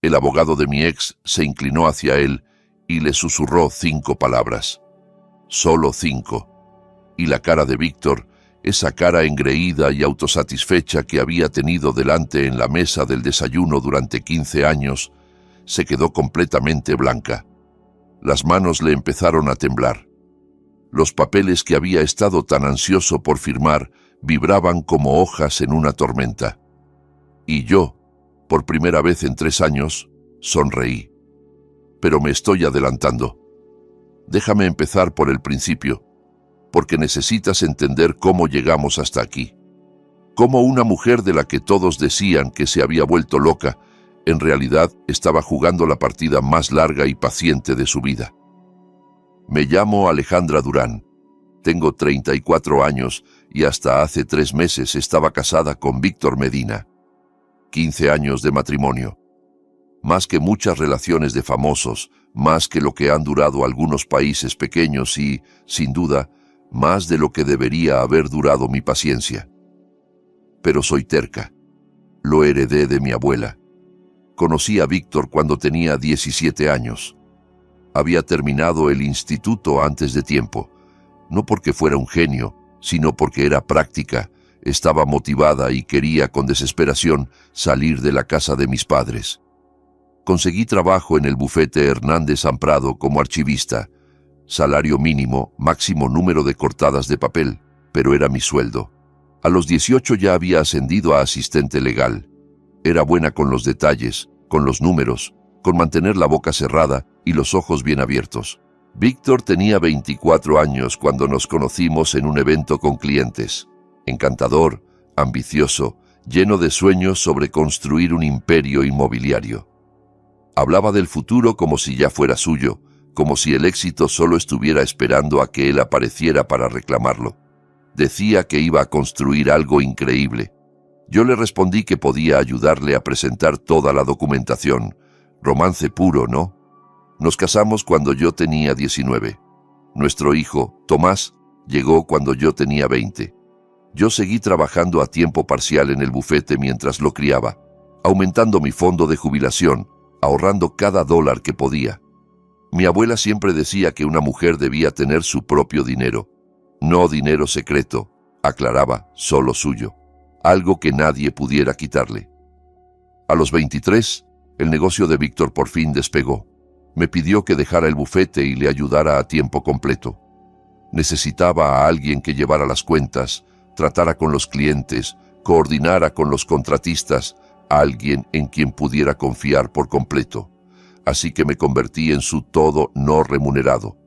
El abogado de mi ex se inclinó hacia él y le susurró 5 palabras. Solo 5. Y la cara de Víctor, esa cara engreída y autosatisfecha que había tenido delante en la mesa del desayuno durante 15 años, se quedó completamente blanca. Las manos le empezaron a temblar. Los papeles que había estado tan ansioso por firmar vibraban como hojas en una tormenta. Y yo, por primera vez en 3 años, sonreí. Pero me estoy adelantando. Déjame empezar por el principio, porque necesitas entender cómo llegamos hasta aquí. Cómo una mujer de la que todos decían que se había vuelto loca, en realidad estaba jugando la partida más larga y paciente de su vida. Me llamo Alejandra Durán. Tengo 34 años y hasta hace 3 meses estaba casada con Víctor Medina. 15 años de matrimonio. Más que muchas relaciones de famosos, más que lo que han durado algunos países pequeños y, sin duda, más de lo que debería haber durado mi paciencia. Pero soy terca. Lo heredé de mi abuela. Conocí a Víctor cuando tenía 17 años. Había terminado el instituto antes de tiempo, no porque fuera un genio, sino porque era práctica, estaba motivada y quería con desesperación salir de la casa de mis padres. Conseguí trabajo en el bufete Hernández Amprado como archivista. Salario mínimo, máximo número de cortadas de papel, pero era mi sueldo. A los 18 ya había ascendido a asistente legal. Era buena con los detalles, con los números, con mantener la boca cerrada y los ojos bien abiertos. Víctor tenía 24 años cuando nos conocimos en un evento con clientes. Encantador, ambicioso, lleno de sueños sobre construir un imperio inmobiliario. Hablaba del futuro como si ya fuera suyo, como si el éxito solo estuviera esperando a que él apareciera para reclamarlo. Decía que iba a construir algo increíble. Yo le respondí que podía ayudarle a presentar toda la documentación. Romance puro, ¿no? Nos casamos cuando yo tenía 19. Nuestro hijo, Tomás, llegó cuando yo tenía 20. Yo seguí trabajando a tiempo parcial en el bufete mientras lo criaba, aumentando mi fondo de jubilación, ahorrando cada dólar que podía. Mi abuela siempre decía que una mujer debía tener su propio dinero. No dinero secreto, aclaraba, solo suyo. Algo que nadie pudiera quitarle. A los 23, el negocio de Víctor por fin despegó. Me pidió que dejara el bufete y le ayudara a tiempo completo. Necesitaba a alguien que llevara las cuentas, tratara con los clientes, coordinara con los contratistas, alguien en quien pudiera confiar por completo. Así que me convertí en su todo no remunerado.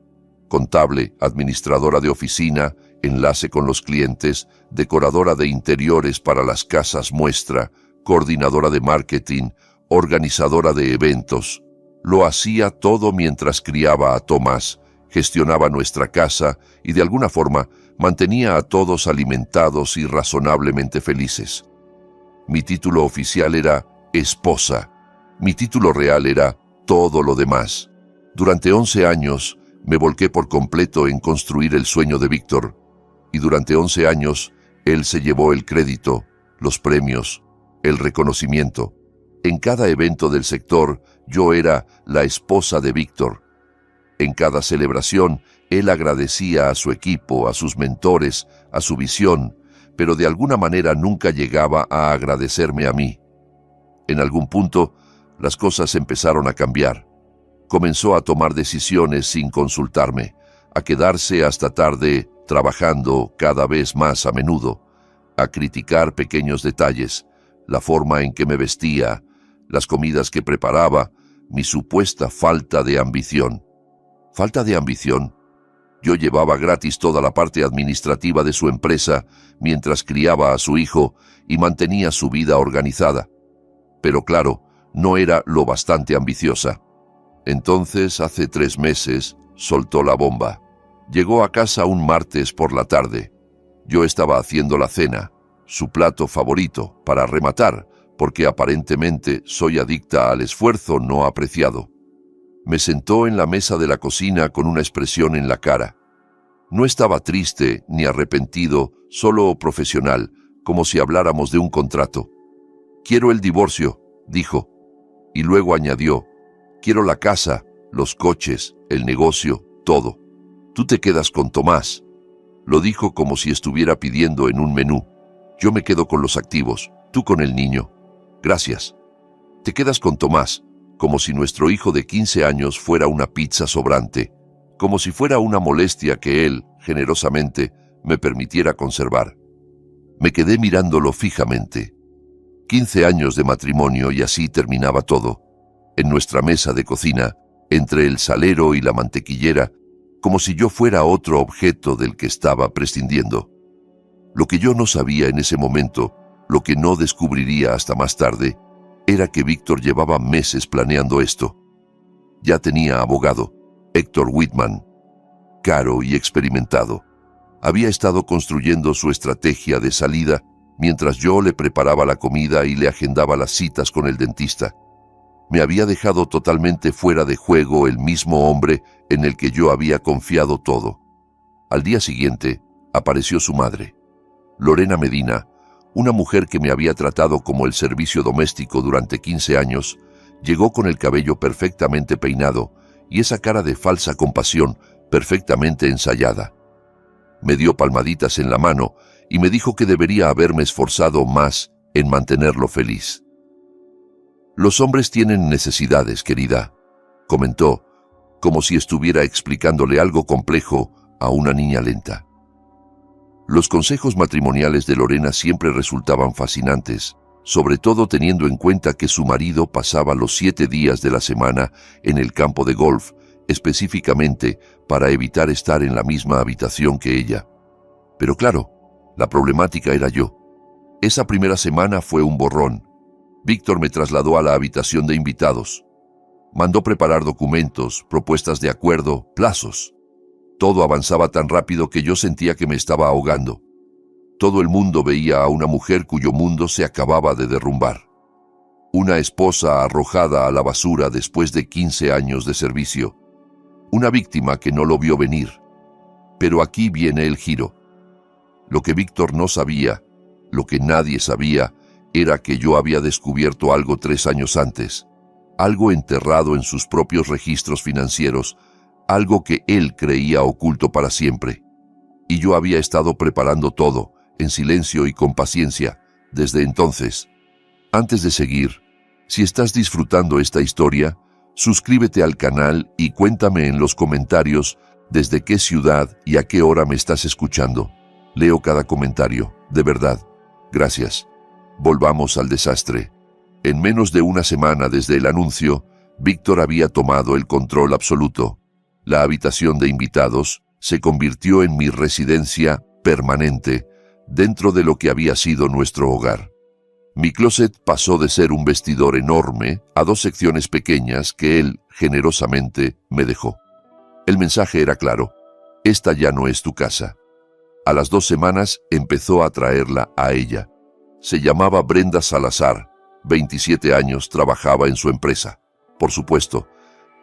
Contable, administradora de oficina, enlace con los clientes, decoradora de interiores para las casas muestra, coordinadora de marketing, organizadora de eventos. Lo hacía todo mientras criaba a Tomás, gestionaba nuestra casa y de alguna forma mantenía a todos alimentados y razonablemente felices. Mi título oficial era esposa. Mi título real era todo lo demás. Durante 11 años me volqué por completo en construir el sueño de Víctor, y durante 11 años él se llevó el crédito, los premios, el reconocimiento. En cada evento del sector yo era la esposa de Víctor. En cada celebración él agradecía a su equipo, a sus mentores, a su visión, pero de alguna manera nunca llegaba a agradecerme a mí. En algún punto, las cosas empezaron a cambiar. Comenzó a tomar decisiones sin consultarme, a quedarse hasta tarde trabajando cada vez más a menudo, a criticar pequeños detalles, la forma en que me vestía, las comidas que preparaba, mi supuesta falta de ambición. ¿Falta de ambición? Yo llevaba gratis toda la parte administrativa de su empresa mientras criaba a su hijo y mantenía su vida organizada. Pero claro, no era lo bastante ambiciosa. Entonces, hace 3 meses, soltó la bomba. Llegó a casa un martes por la tarde. Yo estaba haciendo la cena, su plato favorito, para rematar, porque aparentemente soy adicta al esfuerzo no apreciado. Me sentó en la mesa de la cocina con una expresión en la cara. No estaba triste ni arrepentido, solo profesional, como si habláramos de un contrato. «Quiero el divorcio», dijo. Y luego añadió: quiero la casa, los coches, el negocio, todo. Tú te quedas con Tomás. Lo dijo como si estuviera pidiendo en un menú. Yo me quedo con los activos, tú con el niño. Gracias. Te quedas con Tomás, como si nuestro hijo de 15 años fuera una pizza sobrante, como si fuera una molestia que él, generosamente, me permitiera conservar. Me quedé mirándolo fijamente. 15 años de matrimonio y así terminaba todo. En nuestra mesa de cocina, entre el salero y la mantequillera, como si yo fuera otro objeto del que estaba prescindiendo. Lo que yo no sabía en ese momento, lo que no descubriría hasta más tarde, era que Víctor llevaba meses planeando esto. Ya tenía abogado, Héctor Whitman, caro y experimentado. Había estado construyendo su estrategia de salida mientras yo le preparaba la comida y le agendaba las citas con el dentista. Me había dejado totalmente fuera de juego el mismo hombre en el que yo había confiado todo. Al día siguiente, apareció su madre, Lorena Medina, una mujer que me había tratado como el servicio doméstico durante 15 años, llegó con el cabello perfectamente peinado y esa cara de falsa compasión perfectamente ensayada. Me dio palmaditas en la mano y me dijo que debería haberme esforzado más en mantenerlo feliz. Los hombres tienen necesidades, querida, comentó, como si estuviera explicándole algo complejo a una niña lenta. Los consejos matrimoniales de Lorena siempre resultaban fascinantes, sobre todo teniendo en cuenta que su marido pasaba los 7 días de la semana en el campo de golf, específicamente para evitar estar en la misma habitación que ella. Pero claro, la problemática era yo. Esa primera semana fue un borrón. Víctor me trasladó a la habitación de invitados. Mandó preparar documentos, propuestas de acuerdo, plazos. Todo avanzaba tan rápido que yo sentía que me estaba ahogando. Todo el mundo veía a una mujer cuyo mundo se acababa de derrumbar. Una esposa arrojada a la basura después de 15 años de servicio. Una víctima que no lo vio venir. Pero aquí viene el giro. Lo que Víctor no sabía, lo que nadie sabía, era que yo había descubierto algo 3 años antes, algo enterrado en sus propios registros financieros, algo que él creía oculto para siempre. Y yo había estado preparando todo, en silencio y con paciencia, desde entonces. Antes de seguir, si estás disfrutando esta historia, suscríbete al canal y cuéntame en los comentarios desde qué ciudad y a qué hora me estás escuchando. Leo cada comentario, de verdad. Gracias. Volvamos al desastre. En menos de una semana desde el anuncio, Víctor había tomado el control absoluto. La habitación de invitados se convirtió en mi residencia permanente dentro de lo que había sido nuestro hogar. Mi closet pasó de ser un vestidor enorme a 2 secciones pequeñas que él generosamente me dejó. El mensaje era claro: esta ya no es tu casa. A las 2 semanas empezó a traerla a ella. Se llamaba Brenda Salazar, 27 años, trabajaba en su empresa. Por supuesto,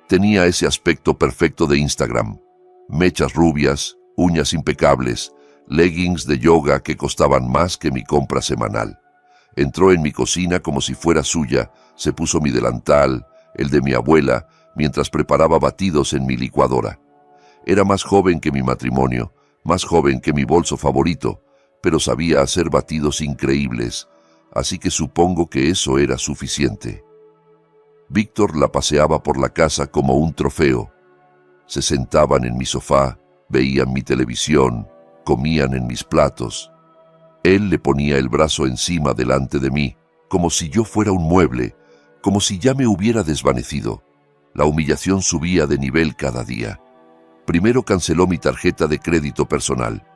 tenía ese aspecto perfecto de Instagram. Mechas rubias, uñas impecables, leggings de yoga que costaban más que mi compra semanal. Entró en mi cocina como si fuera suya, se puso mi delantal, el de mi abuela, mientras preparaba batidos en mi licuadora. Era más joven que mi matrimonio, más joven que mi bolso favorito, pero sabía hacer batidos increíbles, así que supongo que eso era suficiente. Víctor la paseaba por la casa como un trofeo. Se sentaban en mi sofá, veían mi televisión, comían en mis platos. Él le ponía el brazo encima delante de mí, como si yo fuera un mueble, como si ya me hubiera desvanecido. La humillación subía de nivel cada día. Primero canceló mi tarjeta de crédito personal.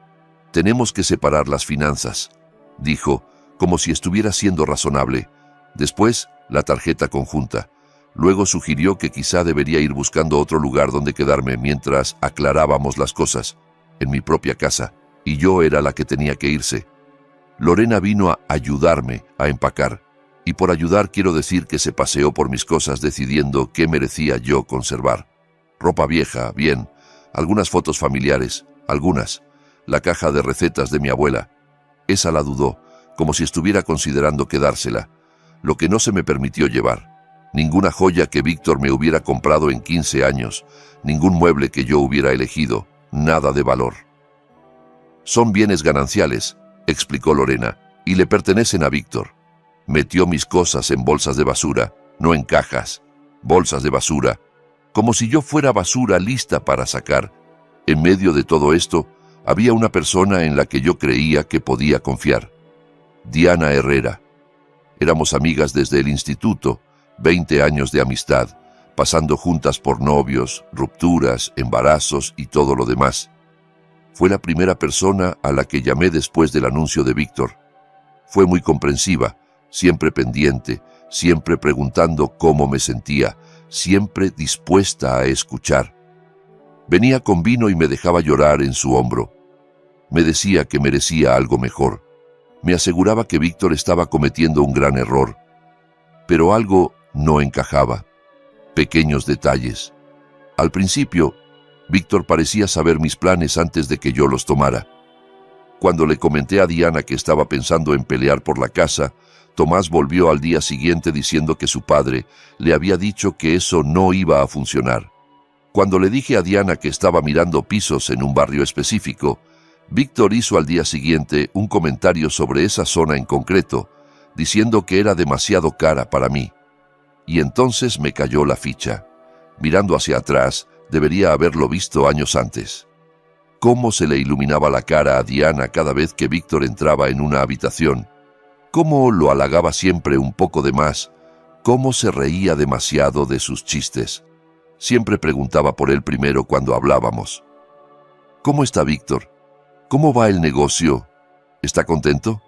Tenemos que separar las finanzas, dijo, como si estuviera siendo razonable. Después, la tarjeta conjunta. Luego sugirió que quizá debería ir buscando otro lugar donde quedarme mientras aclarábamos las cosas, en mi propia casa, y yo era la que tenía que irse. Lorena vino a ayudarme a empacar, y por ayudar quiero decir que se paseó por mis cosas decidiendo qué merecía yo conservar. Ropa vieja, bien, algunas fotos familiares, algunas, la caja de recetas de mi abuela. Esa la dudó, como si estuviera considerando quedársela, lo que no se me permitió llevar. Ninguna joya que Víctor me hubiera comprado en 15 años, ningún mueble que yo hubiera elegido, nada de valor. Son bienes gananciales, explicó Lorena, y le pertenecen a Víctor. Metió mis cosas en bolsas de basura, no en cajas, bolsas de basura, como si yo fuera basura lista para sacar. En medio de todo esto, había una persona en la que yo creía que podía confiar. Diana Herrera. Éramos amigas desde el instituto, 20 años de amistad, pasando juntas por novios, rupturas, embarazos y todo lo demás. Fue la primera persona a la que llamé después del anuncio de Víctor. Fue muy comprensiva, siempre pendiente, siempre preguntando cómo me sentía, siempre dispuesta a escuchar. Venía con vino y me dejaba llorar en su hombro. Me decía que merecía algo mejor. Me aseguraba que Víctor estaba cometiendo un gran error. Pero algo no encajaba. Pequeños detalles. Al principio, Víctor parecía saber mis planes antes de que yo los tomara. Cuando le comenté a Diana que estaba pensando en pelear por la casa, Tomás volvió al día siguiente diciendo que su padre le había dicho que eso no iba a funcionar. Cuando le dije a Diana que estaba mirando pisos en un barrio específico, Víctor hizo al día siguiente un comentario sobre esa zona en concreto, diciendo que era demasiado cara para mí. Y entonces me cayó la ficha. Mirando hacia atrás, debería haberlo visto años antes. Cómo se le iluminaba la cara a Diana cada vez que Víctor entraba en una habitación. Cómo lo halagaba siempre un poco de más. Cómo se reía demasiado de sus chistes. Siempre preguntaba por él primero cuando hablábamos. ¿Cómo está Víctor? ¿Cómo va el negocio? ¿Está contento?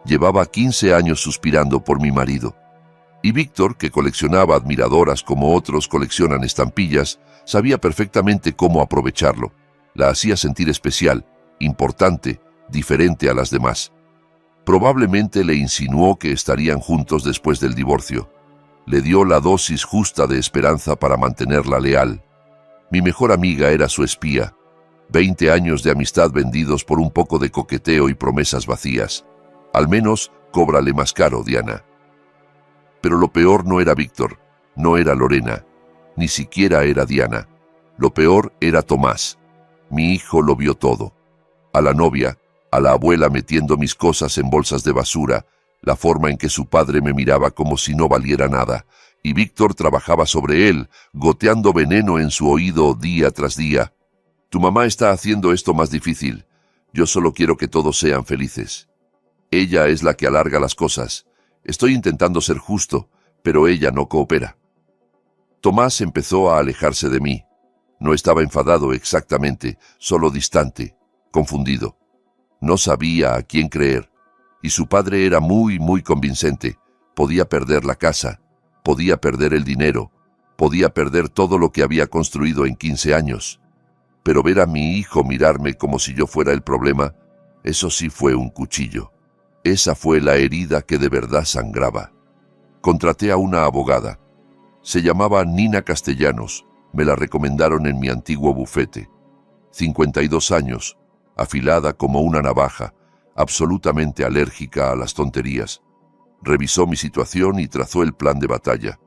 Llevaba 15 años suspirando por mi marido. Y Víctor, que coleccionaba admiradoras como otros coleccionan estampillas, sabía perfectamente cómo aprovecharlo. La hacía sentir especial, importante, diferente a las demás. Probablemente le insinuó que estarían juntos después del divorcio. Le dio la dosis justa de esperanza para mantenerla leal. Mi mejor amiga era su espía. 20 años de amistad vendidos por un poco de coqueteo y promesas vacías. Al menos, cóbrale más caro, Diana. Pero lo peor no era Víctor, no era Lorena, ni siquiera era Diana. Lo peor era Tomás. Mi hijo lo vio todo. A la novia, a la abuela metiendo mis cosas en bolsas de basura, la forma en que su padre me miraba como si no valiera nada, y Víctor trabajaba sobre él, goteando veneno en su oído día tras día. Tu mamá está haciendo esto más difícil. Yo solo quiero que todos sean felices. Ella es la que alarga las cosas. Estoy intentando ser justo, pero ella no coopera. Tomás empezó a alejarse de mí. No estaba enfadado exactamente, solo distante, confundido. No sabía a quién creer. Y su padre era muy convincente. Podía perder la casa, podía perder el dinero, podía perder todo lo que había construido en 15 años. Pero ver a mi hijo mirarme como si yo fuera el problema, eso sí fue un cuchillo. Esa fue la herida que de verdad sangraba. Contraté a una abogada. Se llamaba Nina Castellanos. Me la recomendaron en mi antiguo bufete. 52 años, afilada como una navaja, absolutamente alérgica a las tonterías. Revisó mi situación y trazó el plan de batalla.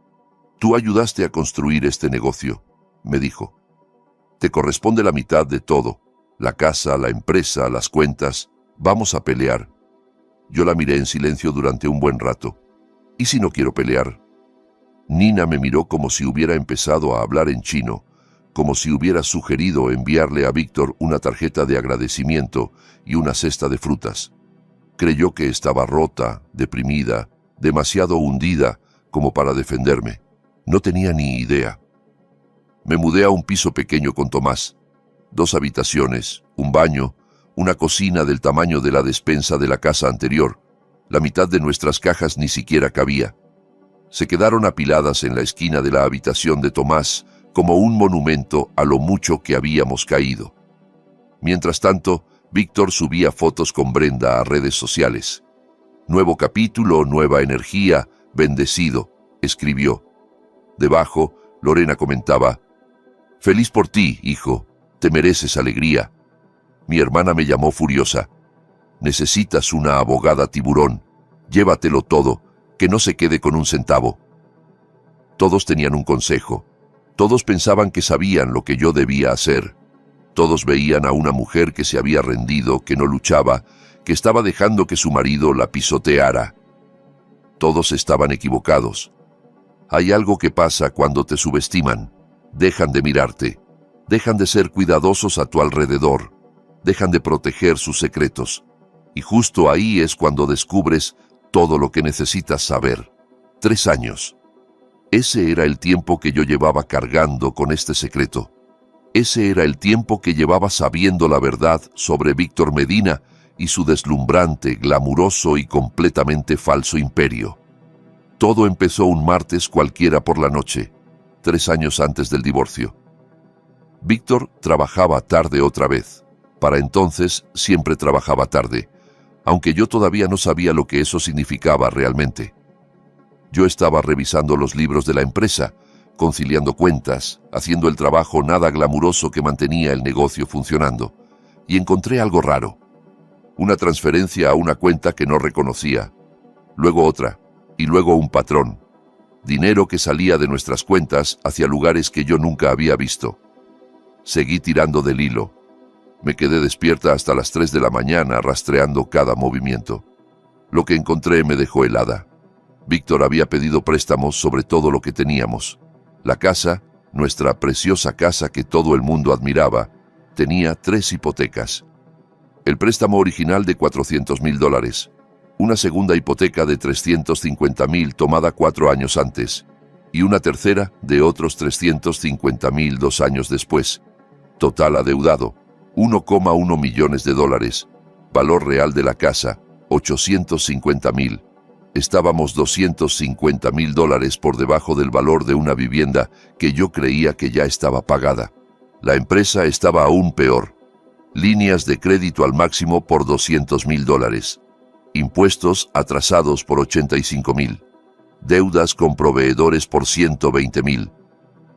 Tú ayudaste a construir este negocio, me dijo. Te corresponde la mitad de todo. La casa, la empresa, las cuentas. Vamos a pelear. Yo la miré en silencio durante un buen rato. ¿Y si no quiero pelear? Nina me miró como si hubiera empezado a hablar en chino, como si hubiera sugerido enviarle a Víctor una tarjeta de agradecimiento y una cesta de frutas. Creyó que estaba rota, deprimida, demasiado hundida como para defenderme. No tenía ni idea. Me mudé a un piso pequeño con Tomás. 2 habitaciones, un baño, una cocina del tamaño de la despensa de la casa anterior. La mitad de nuestras cajas ni siquiera cabía. Se quedaron apiladas en la esquina de la habitación de Tomás como un monumento a lo mucho que habíamos caído. Mientras tanto, Víctor subía fotos con Brenda a redes sociales. Nuevo capítulo, nueva energía, bendecido, escribió. Debajo, Lorena comentaba, «Feliz por ti, hijo, te mereces alegría». Mi hermana me llamó furiosa. «Necesitas una abogada tiburón, llévatelo todo, que no se quede con un centavo». Todos tenían un consejo. Todos pensaban que sabían lo que yo debía hacer. Todos veían a una mujer que se había rendido, que no luchaba, que estaba dejando que su marido la pisoteara. Todos estaban equivocados. Hay algo que pasa cuando te subestiman. Dejan de mirarte. Dejan de ser cuidadosos a tu alrededor. Dejan de proteger sus secretos. Y justo ahí es cuando descubres todo lo que necesitas saber. 3 años. Ese era el tiempo que yo llevaba cargando con este secreto. Ese era el tiempo que llevaba sabiendo la verdad sobre Víctor Medina y su deslumbrante, glamuroso y completamente falso imperio. Todo empezó un martes cualquiera por la noche, 3 años antes del divorcio. Víctor trabajaba tarde otra vez. Para entonces siempre trabajaba tarde, aunque yo todavía no sabía lo que eso significaba realmente. Yo estaba revisando los libros de la empresa, conciliando cuentas, haciendo el trabajo nada glamuroso que mantenía el negocio funcionando, y encontré algo raro. Una transferencia a una cuenta que no reconocía, luego otra, y luego un patrón. Dinero que salía de nuestras cuentas hacia lugares que yo nunca había visto. Seguí tirando del hilo. Me quedé despierta hasta las 3 de la mañana rastreando cada movimiento. Lo que encontré me dejó helada. Víctor había pedido préstamos sobre todo lo que teníamos. La casa, nuestra preciosa casa que todo el mundo admiraba, tenía 3 hipotecas. El préstamo original de $400,000, una segunda hipoteca de $350,000 tomada 4 años antes, y una tercera de otros $350,000 2 años después. Total adeudado, $1,1 millones, valor real de la casa, $850,000. Estábamos $250,000 por debajo del valor de una vivienda que yo creía que ya estaba pagada. La empresa estaba aún peor. Líneas de crédito al máximo por $200,000. Impuestos atrasados por $85,000. Deudas con proveedores por $120,000.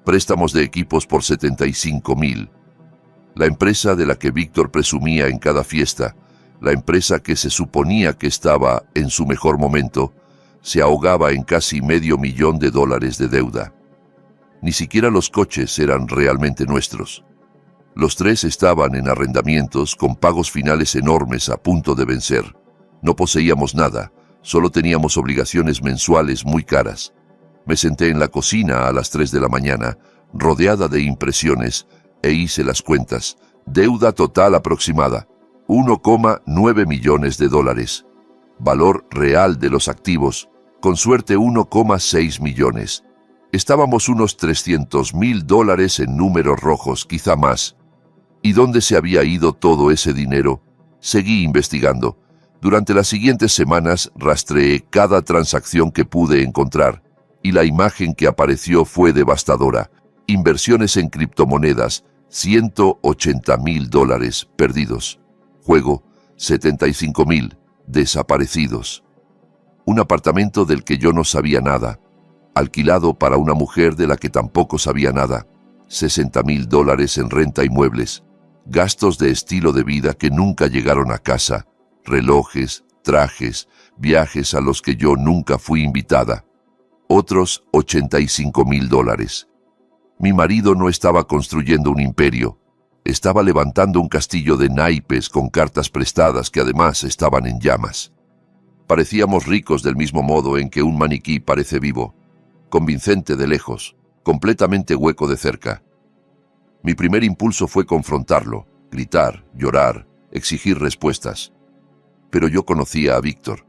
Préstamos de equipos por $75,000. La empresa de la que Víctor presumía en cada fiesta, la empresa que se suponía que estaba en su mejor momento, se ahogaba en casi $500,000 de deuda. Ni siquiera los coches eran realmente nuestros. Los 3 estaban en arrendamientos con pagos finales enormes a punto de vencer. No poseíamos nada, solo teníamos obligaciones mensuales muy caras. Me senté en la cocina a las 3 de la mañana, rodeada de impresiones, e hice las cuentas. Deuda total aproximada, $1,9 millones. Valor real de los activos, con suerte $1,6 millones. Estábamos unos $300,000 en números rojos, quizá más. ¿Y dónde se había ido todo ese dinero? Seguí investigando. Durante las siguientes semanas rastreé cada transacción que pude encontrar, y la imagen que apareció fue devastadora. Inversiones en criptomonedas, $180,000 perdidos. Juego, $75,000 desaparecidos. Un apartamento del que yo no sabía nada, alquilado para una mujer de la que tampoco sabía nada, $60,000 en renta y muebles, gastos de estilo de vida que nunca llegaron a casa, relojes, trajes, viajes a los que yo nunca fui invitada, otros $85,000. Mi marido no estaba construyendo un imperio, estaba levantando un castillo de naipes con cartas prestadas que además estaban en llamas. Parecíamos ricos del mismo modo en que un maniquí parece vivo, convincente de lejos, completamente hueco de cerca. Mi primer impulso fue confrontarlo, gritar, llorar, exigir respuestas. Pero yo conocía a Víctor,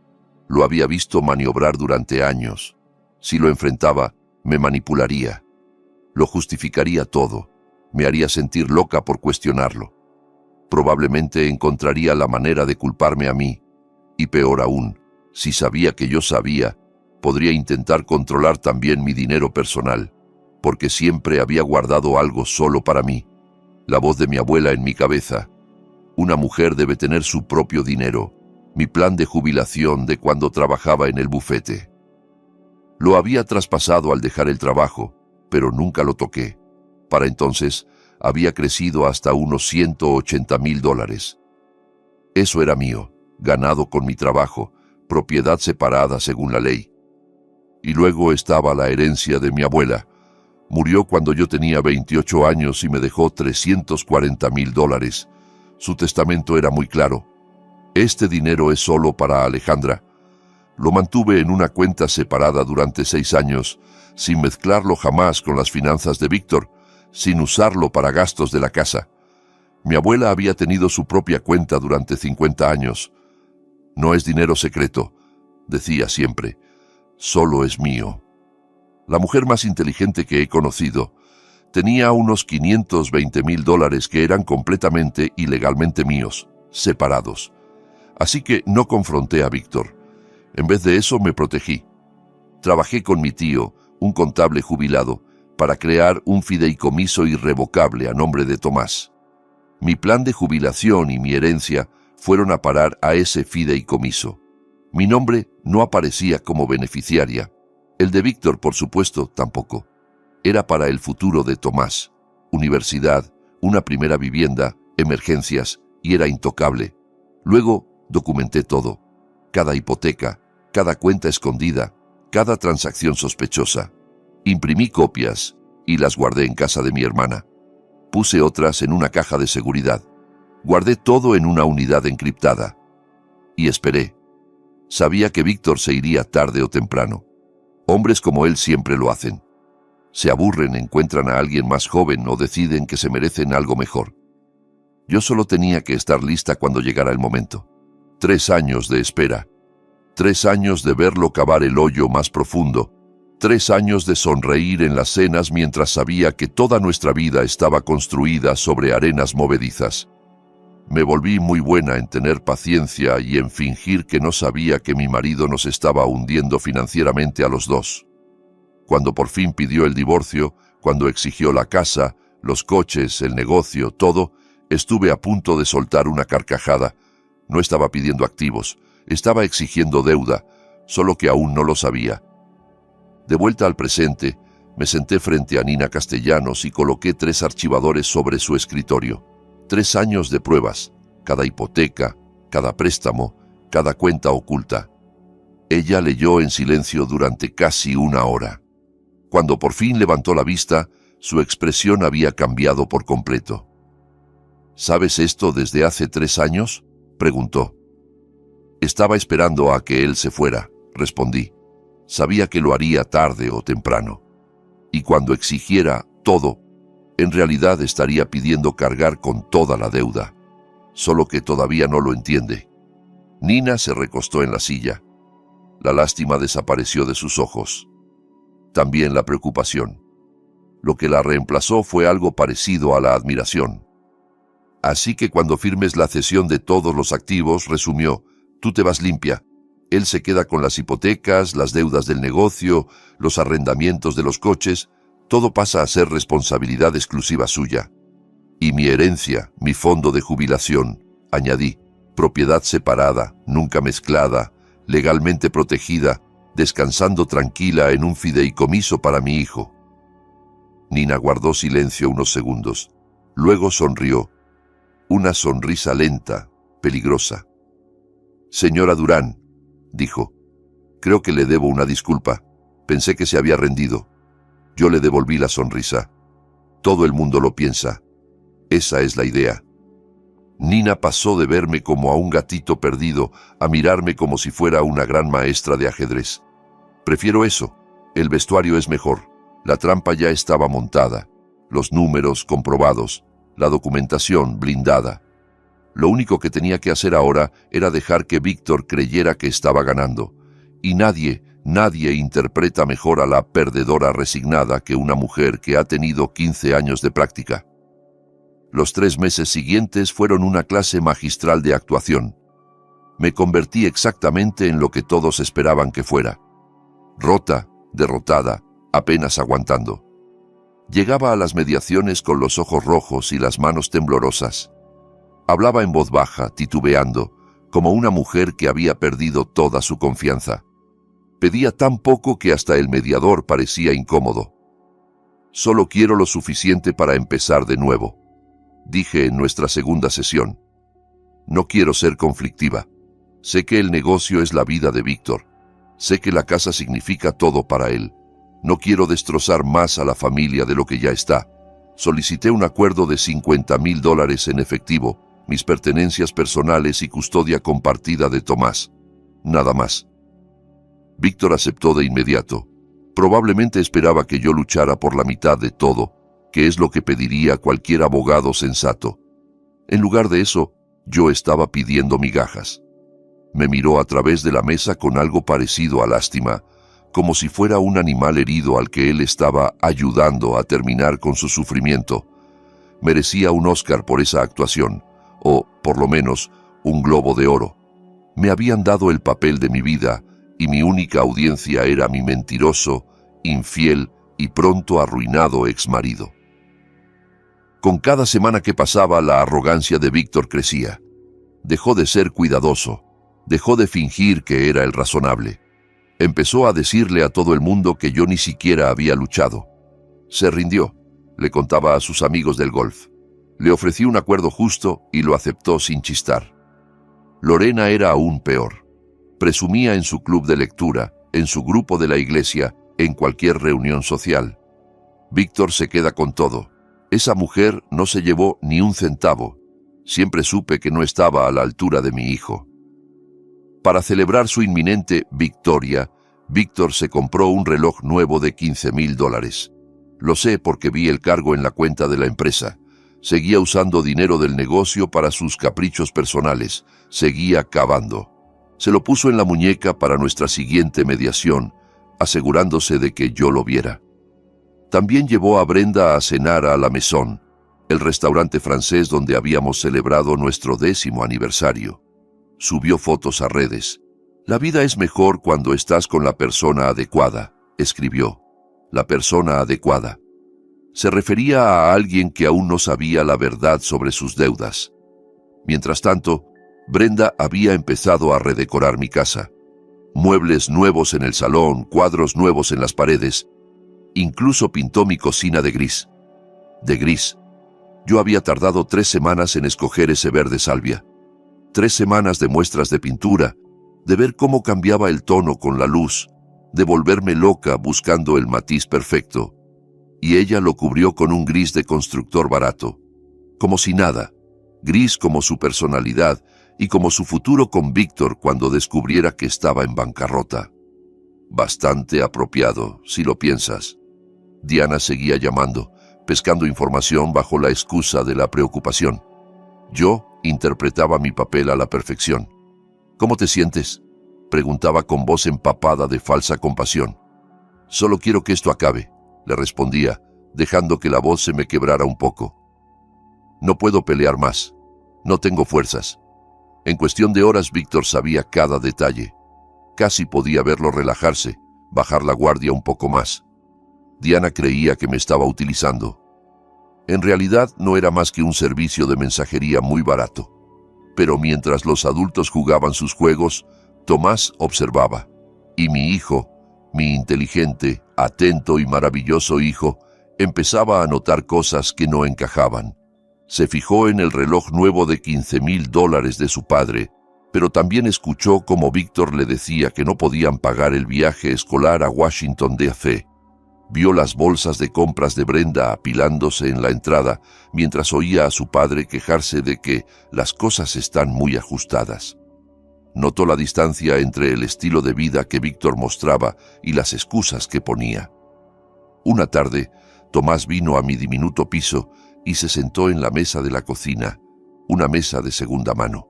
lo había visto maniobrar durante años. Si lo enfrentaba, me manipularía, lo justificaría todo. Me haría sentir loca por cuestionarlo. Probablemente encontraría la manera de culparme a mí. Y peor aún, si sabía que yo sabía, podría intentar controlar también mi dinero personal, porque siempre había guardado algo solo para mí. La voz de mi abuela en mi cabeza. Una mujer debe tener su propio dinero. Mi plan de jubilación de cuando trabajaba en el bufete. Lo había traspasado al dejar el trabajo, pero nunca lo toqué. Para entonces, había crecido hasta unos $180,000. Eso era mío, ganado con mi trabajo, propiedad separada según la ley. Y luego estaba la herencia de mi abuela. Murió cuando yo tenía 28 años y me dejó $340,000. Su testamento era muy claro. Este dinero es solo para Alejandra. Lo mantuve en una cuenta separada durante 6 años, sin mezclarlo jamás con las finanzas de Víctor, sin usarlo para gastos de la casa. Mi abuela había tenido su propia cuenta durante 50 años. No es dinero secreto, decía siempre. Solo es mío. La mujer más inteligente que he conocido tenía unos $520,000 que eran completamente y legalmente míos, separados. Así que no confronté a Víctor. En vez de eso me protegí. Trabajé con mi tío, un contable jubilado, para crear un fideicomiso irrevocable a nombre de Tomás. Mi plan de jubilación y mi herencia fueron a parar a ese fideicomiso. Mi nombre no aparecía como beneficiaria. El de Víctor, por supuesto, tampoco. Era para el futuro de Tomás. Universidad, una primera vivienda, emergencias, y era intocable. Luego documenté todo. Cada hipoteca, cada cuenta escondida, cada transacción sospechosa. Imprimí copias y las guardé en casa de mi hermana. Puse otras en una caja de seguridad. Guardé todo en una unidad encriptada. Y esperé. Sabía que Víctor se iría tarde o temprano. Hombres como él siempre lo hacen. Se aburren, encuentran a alguien más joven o deciden que se merecen algo mejor. Yo solo tenía que estar lista cuando llegara el momento. 3 años de espera. 3 años de verlo cavar el hoyo más profundo. 3 años de sonreír en las cenas mientras sabía que toda nuestra vida estaba construida sobre arenas movedizas. Me volví muy buena en tener paciencia y en fingir que no sabía que mi marido nos estaba hundiendo financieramente a los dos. Cuando por fin pidió el divorcio, cuando exigió la casa, los coches, el negocio, todo, estuve a punto de soltar una carcajada. No estaba pidiendo activos, estaba exigiendo deuda, solo que aún no lo sabía. De vuelta al presente, me senté frente a Nina Castellanos y coloqué 3 archivadores sobre su escritorio. 3 años de pruebas, cada hipoteca, cada préstamo, cada cuenta oculta. Ella leyó en silencio durante casi 1 hora. Cuando por fin levantó la vista, su expresión había cambiado por completo. ¿Sabes esto desde hace 3 años? Preguntó. Estaba esperando a que él se fuera, respondí. Sabía que lo haría tarde o temprano. Y cuando exigiera todo, en realidad estaría pidiendo cargar con toda la deuda. Solo que todavía no lo entiende. Nina se recostó en la silla. La lástima desapareció de sus ojos. También la preocupación. Lo que la reemplazó fue algo parecido a la admiración. Así que cuando firmes la cesión de todos los activos, resumió, tú te vas limpia. Él se queda con las hipotecas, las deudas del negocio, los arrendamientos de los coches. Todo pasa a ser responsabilidad exclusiva suya. Y mi herencia, mi fondo de jubilación, añadí, propiedad separada, nunca mezclada, legalmente protegida, descansando tranquila en un fideicomiso para mi hijo. Nina guardó silencio unos segundos. Luego sonrió. Una sonrisa lenta, peligrosa. Señora Durán, dijo, creo que le debo una disculpa. Pensé que se había rendido. Yo le devolví la sonrisa. Todo el mundo lo piensa. Esa es la idea. Nina pasó de verme como a un gatito perdido a mirarme como si fuera una gran maestra de ajedrez. Prefiero eso. El vestuario es mejor. La trampa ya estaba montada. Los números comprobados. La documentación blindada. Lo único que tenía que hacer ahora era dejar que Víctor creyera que estaba ganando. Y nadie interpreta mejor a la perdedora resignada que una mujer que ha tenido 15 años de práctica. Los 3 meses siguientes fueron una clase magistral de actuación. Me convertí exactamente en lo que todos esperaban que fuera. Rota, derrotada, apenas aguantando. Llegaba a las mediaciones con los ojos rojos y las manos temblorosas. Hablaba en voz baja, titubeando, como una mujer que había perdido toda su confianza. Pedía tan poco que hasta el mediador parecía incómodo. Solo quiero lo suficiente para empezar de nuevo, dije en nuestra segunda sesión. No quiero ser conflictiva. Sé que el negocio es la vida de Víctor. Sé que la casa significa todo para él. No quiero destrozar más a la familia de lo que ya está. Solicité un acuerdo de $50,000 en efectivo, mis pertenencias personales y custodia compartida de Tomás. Nada más. Víctor aceptó de inmediato. Probablemente esperaba que yo luchara por la mitad de todo, que es lo que pediría cualquier abogado sensato. En lugar de eso, yo estaba pidiendo migajas. Me miró a través de la mesa con algo parecido a lástima, como si fuera un animal herido al que él estaba ayudando a terminar con su sufrimiento. Merecía un Oscar por esa actuación, o, por lo menos, un Globo de Oro. Me habían dado el papel de mi vida, y mi única audiencia era mi mentiroso, infiel y pronto arruinado exmarido. Con cada semana que pasaba, la arrogancia de Víctor crecía. Dejó de ser cuidadoso, dejó de fingir que era el razonable. Empezó a decirle a todo el mundo que yo ni siquiera había luchado. Se rindió, le contaba a sus amigos del golf. Le ofrecí un acuerdo justo y lo aceptó sin chistar. Lorena era aún peor. Presumía en su club de lectura, en su grupo de la iglesia, en cualquier reunión social. Víctor se queda con todo. Esa mujer no se llevó ni un centavo. Siempre supe que no estaba a la altura de mi hijo. Para celebrar su inminente victoria, Víctor se compró un reloj nuevo de $15,000. Lo sé porque vi el cargo en la cuenta de la empresa. Seguía usando dinero del negocio para sus caprichos personales. Seguía cavando. Se lo puso en la muñeca para nuestra siguiente mediación, asegurándose de que yo lo viera. También llevó a Brenda a cenar a La Maison, el restaurante francés donde habíamos celebrado nuestro 10º aniversario. Subió fotos a redes. La vida es mejor cuando estás con la persona adecuada, escribió. La persona adecuada. Se refería a alguien que aún no sabía la verdad sobre sus deudas. Mientras tanto, Brenda había empezado a redecorar mi casa. Muebles nuevos en el salón, cuadros nuevos en las paredes. Incluso pintó mi cocina de gris. De gris. Yo había tardado 3 semanas en escoger ese verde salvia. 3 semanas de muestras de pintura, de ver cómo cambiaba el tono con la luz, de volverme loca buscando el matiz perfecto. Y ella lo cubrió con un gris de constructor barato. Como si nada. Gris como su personalidad y como su futuro con Víctor cuando descubriera que estaba en bancarrota. Bastante apropiado, si lo piensas. Diana seguía llamando, pescando información bajo la excusa de la preocupación. Yo interpretaba mi papel a la perfección. ¿Cómo te sientes?, preguntaba con voz empapada de falsa compasión. Solo quiero que esto acabe, le respondía, dejando que la voz se me quebrara un poco. No puedo pelear más. No tengo fuerzas. En cuestión de horas Víctor sabía cada detalle. Casi podía verlo relajarse, bajar la guardia un poco más. Diana creía que me estaba utilizando. En realidad no era más que un servicio de mensajería muy barato. Pero mientras los adultos jugaban sus juegos, Tomás observaba. Y mi hijo, mi inteligente, atento y maravilloso hijo, empezaba a notar cosas que no encajaban. Se fijó en el reloj nuevo de $15,000 de su padre, pero también escuchó cómo Víctor le decía que no podían pagar el viaje escolar a Washington, D.C. Vio las bolsas de compras de Brenda apilándose en la entrada, mientras oía a su padre quejarse de que las cosas están muy ajustadas. Notó la distancia entre el estilo de vida que Víctor mostraba y las excusas que ponía. Una tarde, Tomás vino a mi diminuto piso y se sentó en la mesa de la cocina, una mesa de segunda mano.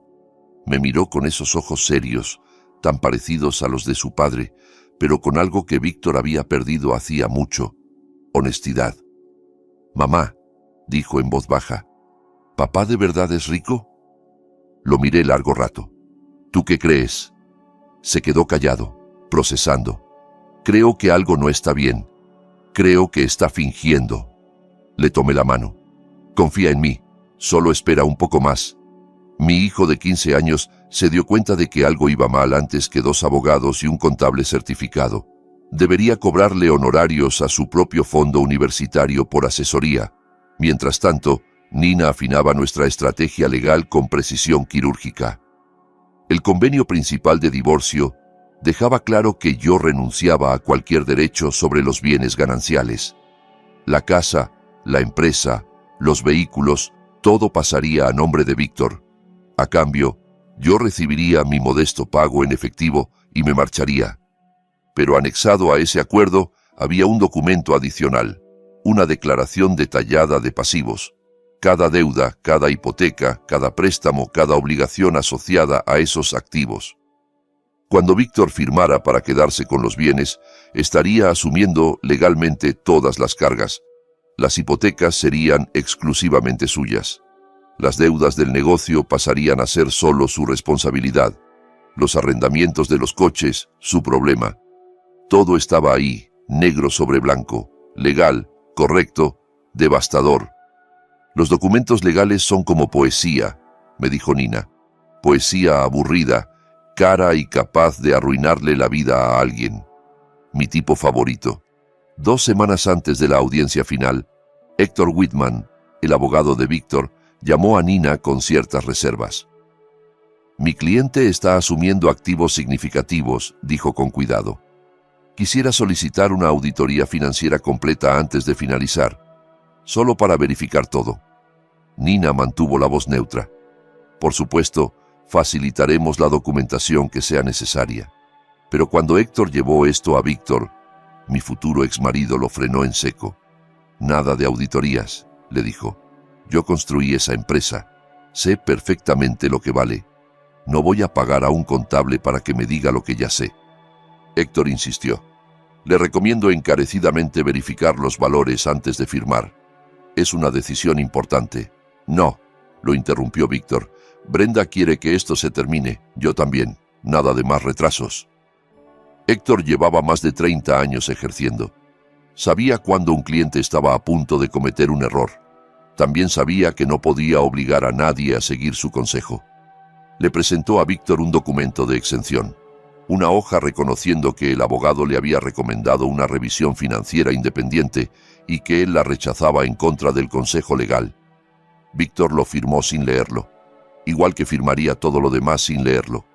Me miró con esos ojos serios, tan parecidos a los de su padre, pero con algo que Víctor había perdido hacía mucho: honestidad. «Mamá», dijo en voz baja, «¿papá de verdad es rico?» Lo miré largo rato. «¿Tú qué crees?» Se quedó callado, procesando. «Creo que algo no está bien. Creo que está fingiendo». Le tomé la mano. «Confía en mí. Solo espera un poco más». Mi hijo de 15 años se dio cuenta de que algo iba mal antes que 2 abogados y un contable certificado. Debería cobrarle honorarios a su propio fondo universitario por asesoría. Mientras tanto, Nina afinaba nuestra estrategia legal con precisión quirúrgica. El convenio principal de divorcio Dejaba claro que yo renunciaba a cualquier derecho sobre los bienes gananciales. La casa, la empresa, los vehículos, todo pasaría a nombre de Víctor. A cambio, yo recibiría mi modesto pago en efectivo y me marcharía. Pero anexado a ese acuerdo había un documento adicional, una declaración detallada de pasivos. Cada deuda, cada hipoteca, cada préstamo, cada obligación asociada a esos activos. Cuando Víctor firmara para quedarse con los bienes, estaría asumiendo legalmente todas las cargas. Las hipotecas serían exclusivamente suyas. Las deudas del negocio pasarían a ser solo su responsabilidad. Los arrendamientos de los coches, su problema. Todo estaba ahí, negro sobre blanco, legal, correcto, devastador. Los documentos legales son como poesía, me dijo Nina. Poesía aburrida, cara y capaz de arruinarle la vida a alguien. Mi tipo favorito. 2 semanas antes de la audiencia final, Héctor Whitman, el abogado de Víctor, llamó a Nina con ciertas reservas. Mi cliente está asumiendo activos significativos, dijo con cuidado. Quisiera solicitar una auditoría financiera completa antes de finalizar, solo para verificar todo. Nina mantuvo la voz neutra. Por supuesto, facilitaremos la documentación que sea necesaria. Pero cuando Héctor llevó esto a Víctor, mi futuro exmarido lo frenó en seco. Nada de auditorías, le dijo. Yo construí esa empresa. Sé perfectamente lo que vale. No voy a pagar a un contable para que me diga lo que ya sé. Héctor insistió. Le recomiendo encarecidamente verificar los valores antes de firmar. Es una decisión importante. No, lo interrumpió Víctor. Brenda quiere que esto se termine. Yo también. Nada de más retrasos. Héctor llevaba más de 30 años ejerciendo. Sabía cuando un cliente estaba a punto de cometer un error. También sabía que no podía obligar a nadie a seguir su consejo. Le presentó a Víctor un documento de exención, una hoja reconociendo que el abogado le había recomendado una revisión financiera independiente y que él la rechazaba en contra del consejo legal. Víctor lo firmó sin leerlo, igual que firmaría todo lo demás sin leerlo.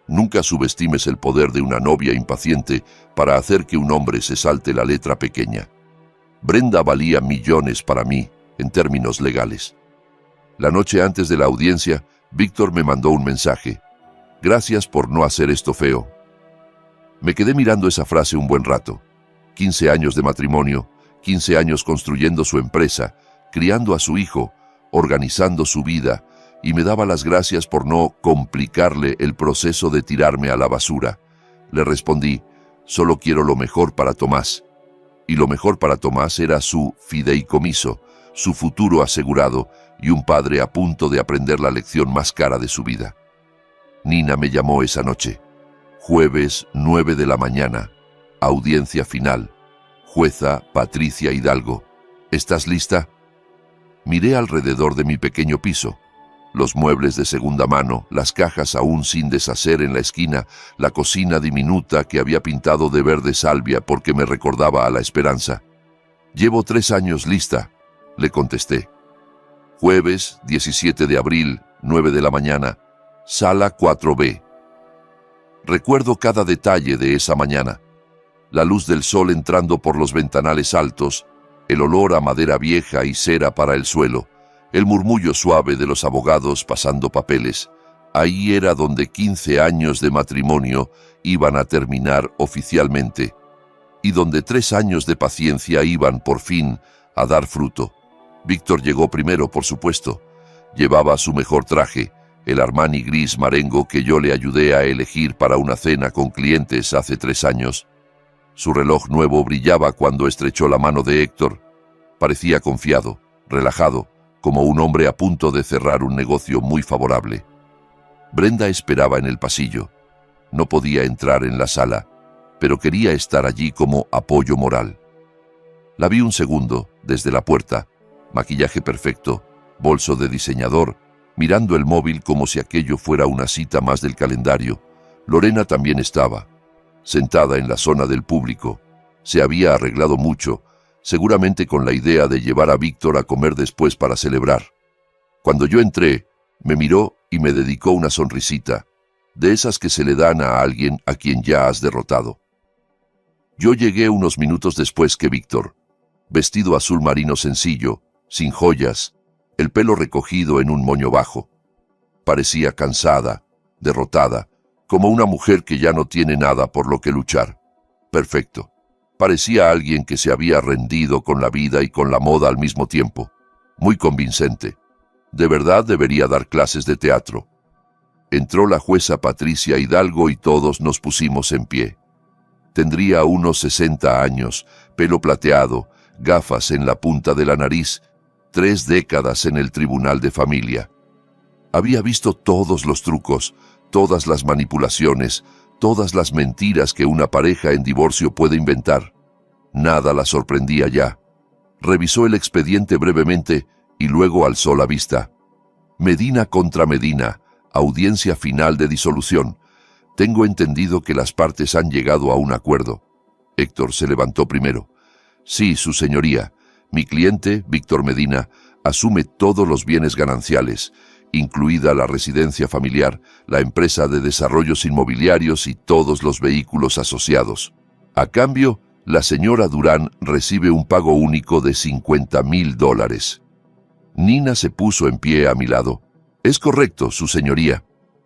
Nunca subestimes el poder de una novia impaciente para hacer que un hombre se salte la letra pequeña. Brenda valía millones para mí, en términos legales. La noche antes de la audiencia, Víctor me mandó un mensaje. Gracias por no hacer esto feo. Me quedé mirando esa frase un buen rato. 15 años de matrimonio, 15 años construyendo su empresa, criando a su hijo, organizando su vida, y me daba las gracias por no complicarle el proceso de tirarme a la basura. Le respondí, solo quiero lo mejor para Tomás. Y lo mejor para Tomás era su fideicomiso, su futuro asegurado y un padre a punto de aprender la lección más cara de su vida. Nina me llamó esa noche. Jueves, 9 de la mañana. Audiencia final. Jueza Patricia Hidalgo. ¿Estás lista? Miré alrededor de mi pequeño piso. Los muebles de segunda mano, las cajas aún sin deshacer en la esquina, la cocina diminuta que había pintado de verde salvia porque me recordaba a la esperanza. Llevo 3 años lista, le contesté. Jueves, 17 de abril, 9 de la mañana, sala 4B. Recuerdo cada detalle de esa mañana. La luz del sol entrando por los ventanales altos, el olor a madera vieja y cera para el suelo, el murmullo suave de los abogados pasando papeles. Ahí era donde 15 años de matrimonio iban a terminar oficialmente, y donde 3 años de paciencia iban por fin a dar fruto. Víctor llegó primero, por supuesto. Llevaba su mejor traje, el Armani gris marengo que yo le ayudé a elegir para una cena con clientes hace 3 años. Su reloj nuevo brillaba cuando estrechó la mano de Héctor. Parecía confiado, relajado, como un hombre a punto de cerrar un negocio muy favorable. Brenda esperaba en el pasillo. No podía entrar en la sala, pero quería estar allí como apoyo moral. La vi un segundo, desde la puerta, maquillaje perfecto, bolso de diseñador, mirando el móvil como si aquello fuera una cita más del calendario. Lorena también estaba, sentada en la zona del público. Se había arreglado mucho, seguramente con la idea de llevar a Víctor a comer después para celebrar. Cuando yo entré, me miró y me dedicó una sonrisita. de esas que se le dan a alguien a quien ya has derrotado. Yo llegué unos minutos después que Víctor, vestido azul marino sencillo, sin joyas, el pelo recogido en un moño bajo. Parecía cansada, derrotada, como una mujer que ya no tiene nada por lo que luchar. Perfecto. Parecía alguien que se había rendido con la vida y con la moda al mismo tiempo. Muy convincente. De verdad debería dar clases de teatro. Entró la jueza Patricia Hidalgo y todos nos pusimos en pie. Tendría unos 60 años, pelo plateado, gafas en la punta de la nariz, 3 décadas en el tribunal de familia. Había visto todos los trucos, todas las manipulaciones, todas las mentiras que una pareja en divorcio puede inventar. Nada la sorprendía ya. Revisó el expediente brevemente y luego alzó la vista. Medina contra Medina, audiencia final de disolución. Tengo entendido que las partes han llegado a un acuerdo. Héctor se levantó primero. Sí, su señoría. Mi cliente, Víctor Medina, asume todos los bienes gananciales, incluida la residencia familiar, la empresa de desarrollos inmobiliarios y todos los vehículos asociados. A cambio, la señora Durán recibe un pago único de $50,000. Nina se puso en pie a mi lado. Es correcto, su señoría.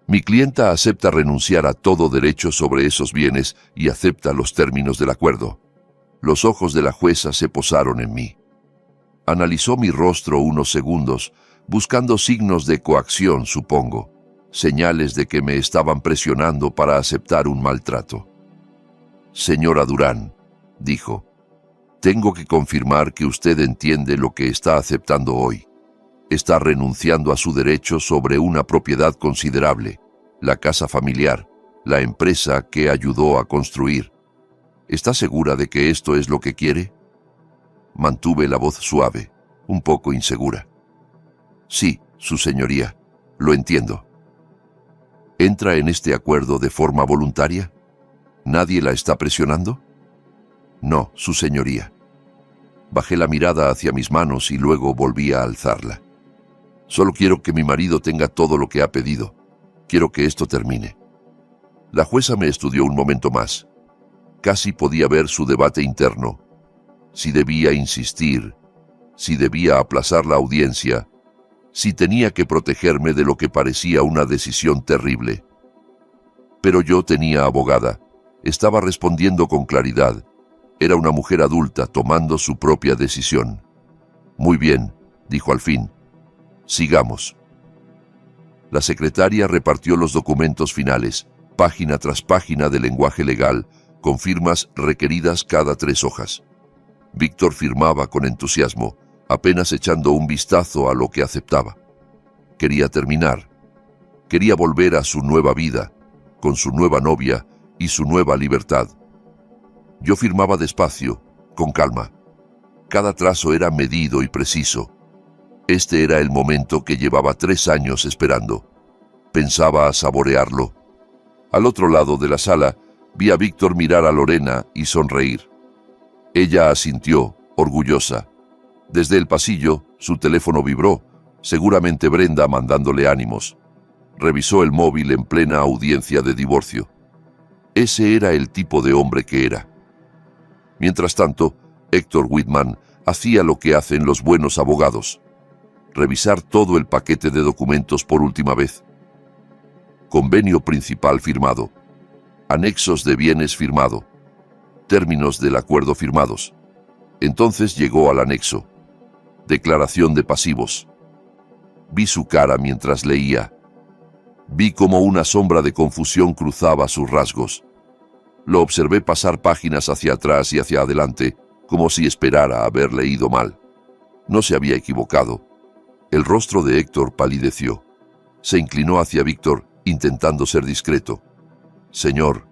Mi clienta acepta renunciar a todo derecho sobre esos bienes y acepta los términos del acuerdo. Los ojos de la jueza se posaron en mí. Analizó mi rostro unos segundos, buscando signos de coacción, supongo, señales de que me estaban presionando para aceptar un maltrato. Señora Durán, dijo, tengo que confirmar que usted entiende lo que está aceptando hoy. Está renunciando a su derecho sobre una propiedad considerable, la casa familiar, la empresa que ayudó a construir. ¿Está segura de que esto es lo que quiere? Mantuve la voz suave, un poco insegura. Sí, su señoría, lo entiendo. ¿Entra en este acuerdo de forma voluntaria? ¿Nadie la está presionando? No, su señoría. Bajé la mirada hacia mis manos y luego volví a alzarla. Solo quiero que mi marido tenga todo lo que ha pedido. Quiero que esto termine. La jueza me estudió un momento más. Casi podía ver su debate interno. Si debía insistir, si debía aplazar la audiencia, si tenía que protegerme de lo que parecía una decisión terrible. Pero yo tenía abogada. Estaba respondiendo con claridad. Era una mujer adulta tomando su propia decisión. Muy bien, dijo al fin. Sigamos. La secretaria repartió los documentos finales, página tras página de lenguaje legal, con firmas requeridas cada 3 hojas. Víctor firmaba con entusiasmo, apenas echando un vistazo a lo que aceptaba. Quería terminar. Quería volver a su nueva vida, con su nueva novia y su nueva libertad. Yo firmaba despacio, con calma. Cada trazo era medido y preciso. Este era el momento que llevaba 3 años esperando. Pensaba saborearlo. Al otro lado de la sala, vi a Víctor mirar a Lorena y sonreír. Ella asintió, orgullosa. Desde el pasillo, su teléfono vibró, seguramente Brenda mandándole ánimos. Revisó el móvil en plena audiencia de divorcio. Ese era el tipo de hombre que era. Mientras tanto, Héctor Whitman hacía lo que hacen los buenos abogados. Revisar todo el paquete de documentos por última vez. Convenio principal firmado. Anexos de bienes firmado. Términos del acuerdo firmados. Entonces llegó al anexo. Declaración de pasivos. Vi su cara mientras leía. Vi cómo una sombra de confusión cruzaba sus rasgos. Lo observé pasar páginas hacia atrás y hacia adelante, como si esperara haber leído mal. No se había equivocado. El rostro de Héctor palideció. Se inclinó hacia Víctor, intentando ser discreto. «Señor»,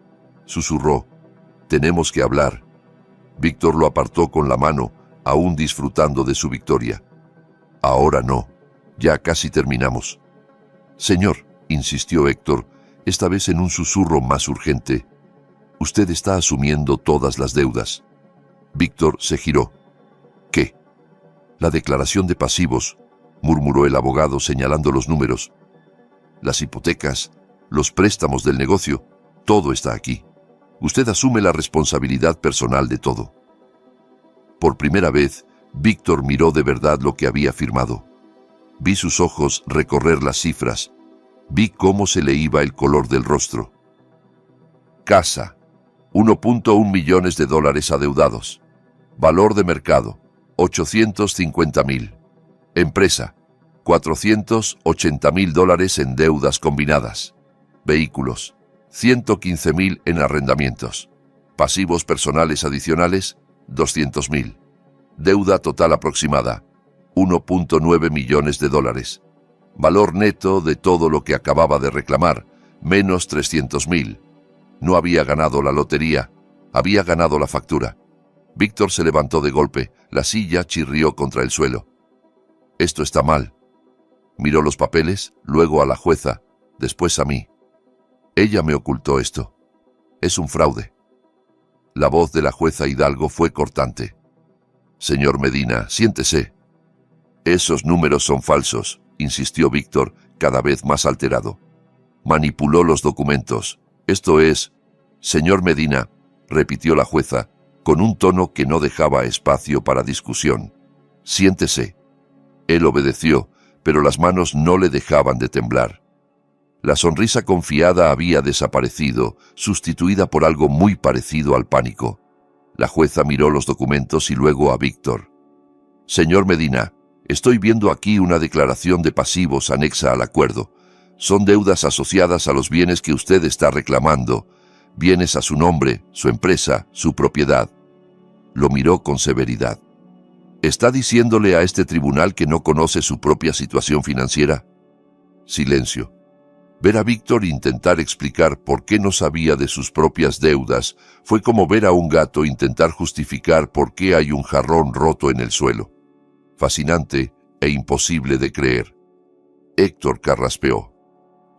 susurró, «tenemos que hablar». Víctor lo apartó con la mano, aún disfrutando de su victoria. «Ahora no. Ya casi terminamos». «Señor», insistió Héctor, esta vez en un susurro más urgente, «usted está asumiendo todas las deudas». Víctor se giró. «¿Qué?» «La declaración de pasivos», murmuró el abogado señalando los números. «Las hipotecas, los préstamos del negocio, todo está aquí. Usted asume la responsabilidad personal de todo. Por primera vez, Víctor miró de verdad lo que había firmado. Vi sus ojos recorrer las cifras. Vi cómo se le iba el color del rostro. Casa, 1.1 millones de dólares adeudados. Valor de mercado, 850.000. Empresa, 480.000 dólares en deudas combinadas. Vehículos, 115.000 en arrendamientos. Pasivos personales adicionales, 200.000. Deuda total aproximada, 1.9 millones de dólares. Valor neto de todo lo que acababa de reclamar, menos 300.000. No había ganado la lotería, había ganado la factura. Víctor se levantó de golpe, la silla chirrió contra el suelo. Esto está mal. Miró los papeles, luego a la jueza, después a mí. Ella me ocultó esto. Es un fraude. La voz de la jueza Hidalgo fue cortante. Señor Medina, siéntese. Esos números son falsos, insistió Víctor, cada vez más alterado. Manipuló los documentos. Esto es... Señor Medina, repitió la jueza, con un tono que no dejaba espacio para discusión. Siéntese. Él obedeció, pero las manos no le dejaban de temblar. La sonrisa confiada había desaparecido, sustituida por algo muy parecido al pánico. La jueza miró los documentos y luego a Víctor. Señor Medina, estoy viendo aquí una declaración de pasivos anexa al acuerdo. Son deudas asociadas a los bienes que usted está reclamando, bienes a su nombre, su empresa, su propiedad. Lo miró con severidad. ¿Está diciéndole a este tribunal que no conoce su propia situación financiera? Silencio. Ver a Víctor intentar explicar por qué no sabía de sus propias deudas fue como ver a un gato intentar justificar por qué hay un jarrón roto en el suelo. Fascinante e imposible de creer. Héctor carraspeó.